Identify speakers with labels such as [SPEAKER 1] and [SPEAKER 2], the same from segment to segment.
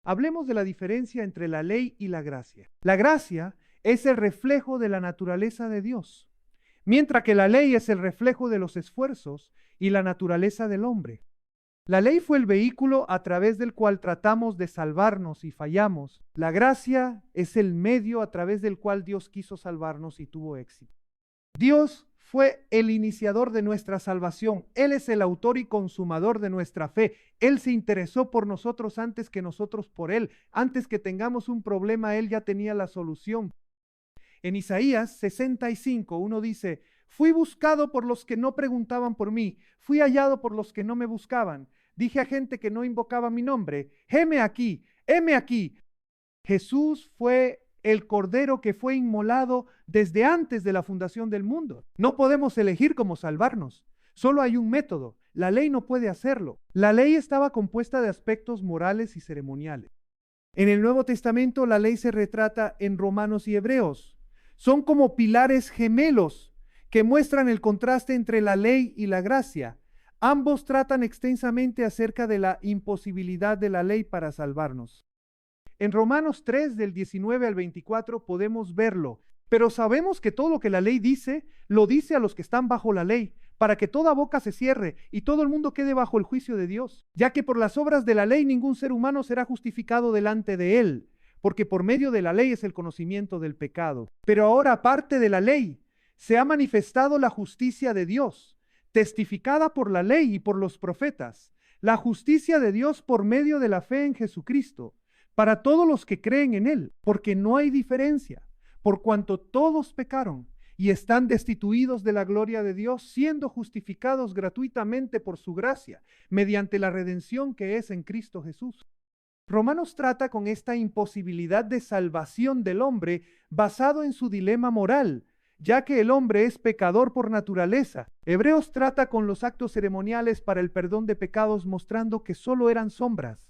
[SPEAKER 1] Hablemos de la diferencia entre la ley y la gracia. La gracia es el reflejo de la naturaleza de Dios, mientras que la ley es el reflejo de los esfuerzos y la naturaleza del hombre. La ley fue el vehículo a través del cual tratamos de salvarnos y fallamos. La gracia es el medio a través del cual Dios quiso salvarnos y tuvo éxito. Dios fue el iniciador de nuestra salvación. Él es el autor y consumador de nuestra fe. Él se interesó por nosotros antes que nosotros por Él. Antes que tengamos un problema, Él ya tenía la solución. En Isaías 65, uno dice: fui buscado por los que no preguntaban por mí, fui hallado por los que no me buscaban. Dije a gente que no invocaba mi nombre: heme aquí, heme aquí. Jesús fue el cordero que fue inmolado desde antes de la fundación del mundo. No podemos elegir cómo salvarnos. Solo hay un método. La ley no puede hacerlo. La ley estaba compuesta de aspectos morales y ceremoniales. En el Nuevo Testamento la ley se retrata en Romanos y Hebreos. Son como pilares gemelos que muestran el contraste entre la ley y la gracia. Ambos tratan extensamente acerca de la imposibilidad de la ley para salvarnos. En Romanos 3, del 19 al 24, podemos verlo. Pero sabemos que todo lo que la ley dice, lo dice a los que están bajo la ley, para que toda boca se cierre y todo el mundo quede bajo el juicio de Dios. Ya que por las obras de la ley ningún ser humano será justificado delante de él, porque por medio de la ley es el conocimiento del pecado. Pero ahora, aparte de la ley, se ha manifestado la justicia de Dios, testificada por la ley y por los profetas, la justicia de Dios por medio de la fe en Jesucristo, para todos los que creen en Él, porque no hay diferencia, por cuanto todos pecaron y están destituidos de la gloria de Dios, siendo justificados gratuitamente por su gracia, mediante la redención que es en Cristo Jesús. Romanos trata con esta imposibilidad de salvación del hombre basado en su dilema moral, ya que el hombre es pecador por naturaleza. Hebreos trata con los actos ceremoniales para el perdón de pecados, mostrando que solo eran sombras.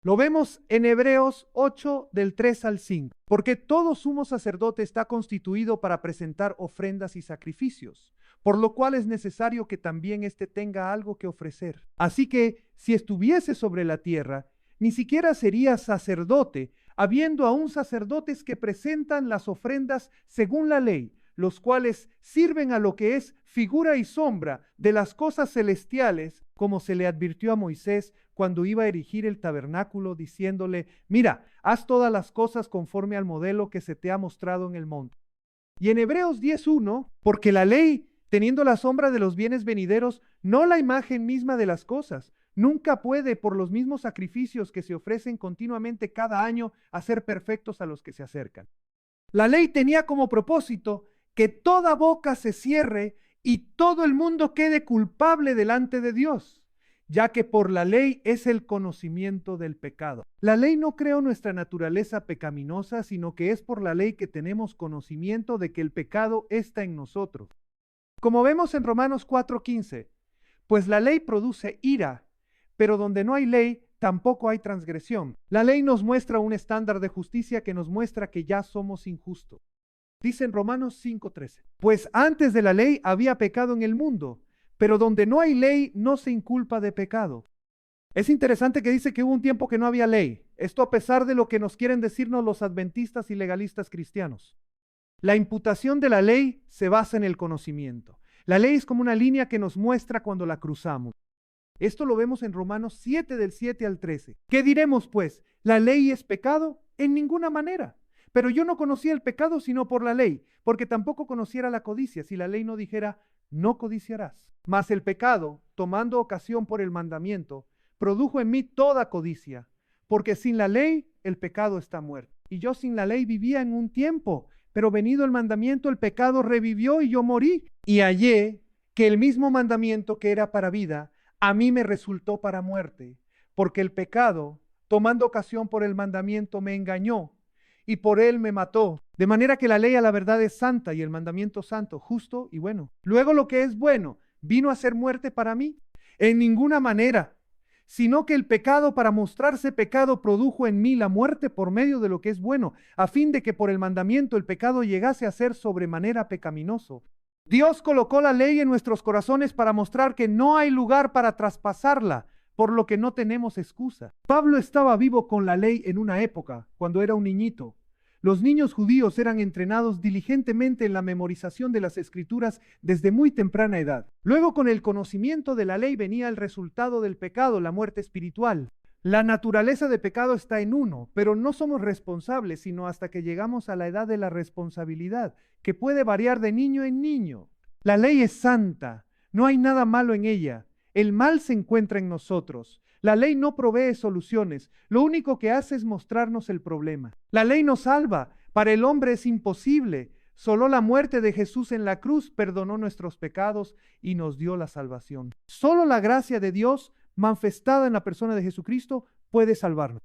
[SPEAKER 1] Lo vemos en Hebreos 8, del 3 al 5. Porque todo sumo sacerdote está constituido para presentar ofrendas y sacrificios, por lo cual es necesario que también éste tenga algo que ofrecer. Así que, si estuviese sobre la tierra, ni siquiera sería sacerdote, habiendo aún sacerdotes que presentan las ofrendas según la ley, los cuales sirven a lo que es figura y sombra de las cosas celestiales, como se le advirtió a Moisés cuando iba a erigir el tabernáculo, diciéndole: mira, haz todas las cosas conforme al modelo que se te ha mostrado en el monte. Y en Hebreos 10:1, porque la ley, teniendo la sombra de los bienes venideros, no la imagen misma de las cosas, nunca puede, por los mismos sacrificios que se ofrecen continuamente cada año, hacer perfectos a los que se acercan. La ley tenía como propósito que toda boca se cierre y todo el mundo quede culpable delante de Dios, ya que por la ley es el conocimiento del pecado. La ley no creó nuestra naturaleza pecaminosa, sino que es por la ley que tenemos conocimiento de que el pecado está en nosotros. Como vemos en Romanos 4:15, pues la ley produce ira, pero donde no hay ley, tampoco hay transgresión. La ley nos muestra un estándar de justicia que nos muestra que ya somos injustos. Dice en Romanos 5:13, pues antes de la ley había pecado en el mundo, pero donde no hay ley no se inculpa de pecado. Es interesante que dice que hubo un tiempo que no había ley. Esto a pesar de lo que nos quieren decirnos los adventistas y legalistas cristianos. La imputación de la ley se basa en el conocimiento. La ley es como una línea que nos muestra cuando la cruzamos. Esto lo vemos en Romanos 7, del 7 al 13. ¿Qué diremos pues? ¿La ley es pecado? En ninguna manera. Pero yo no conocía el pecado sino por la ley, porque tampoco conociera la codicia, si la ley no dijera: no codiciarás. Mas el pecado, tomando ocasión por el mandamiento, produjo en mí toda codicia, porque sin la ley el pecado está muerto. Y yo sin la ley vivía en un tiempo, pero venido el mandamiento, el pecado revivió y yo morí. Y hallé que el mismo mandamiento que era para vida, a mí me resultó para muerte, porque el pecado, tomando ocasión por el mandamiento, me engañó, y por él me mató. De manera que la ley a la verdad es santa y el mandamiento santo, justo y bueno. Luego lo que es bueno, ¿vino a ser muerte para mí? En ninguna manera, sino que el pecado, para mostrarse pecado, produjo en mí la muerte por medio de lo que es bueno, a fin de que por el mandamiento el pecado llegase a ser sobremanera pecaminoso. Dios colocó la ley en nuestros corazones para mostrar que no hay lugar para traspasarla, por lo que no tenemos excusa. Pablo estaba vivo con la ley en una época, cuando era un niñito. Los niños judíos eran entrenados diligentemente en la memorización de las escrituras desde muy temprana edad. Luego, con el conocimiento de la ley venía el resultado del pecado, la muerte espiritual. La naturaleza de pecado está en uno, pero no somos responsables sino hasta que llegamos a la edad de la responsabilidad, que puede variar de niño en niño. La ley es santa, no hay nada malo en ella. El mal se encuentra en nosotros. La ley no provee soluciones, lo único que hace es mostrarnos el problema. La ley nos salva, para el hombre es imposible. Solo la muerte de Jesús en la cruz perdonó nuestros pecados y nos dio la salvación. Solo la gracia de Dios, manifestada en la persona de Jesucristo, puede salvarnos.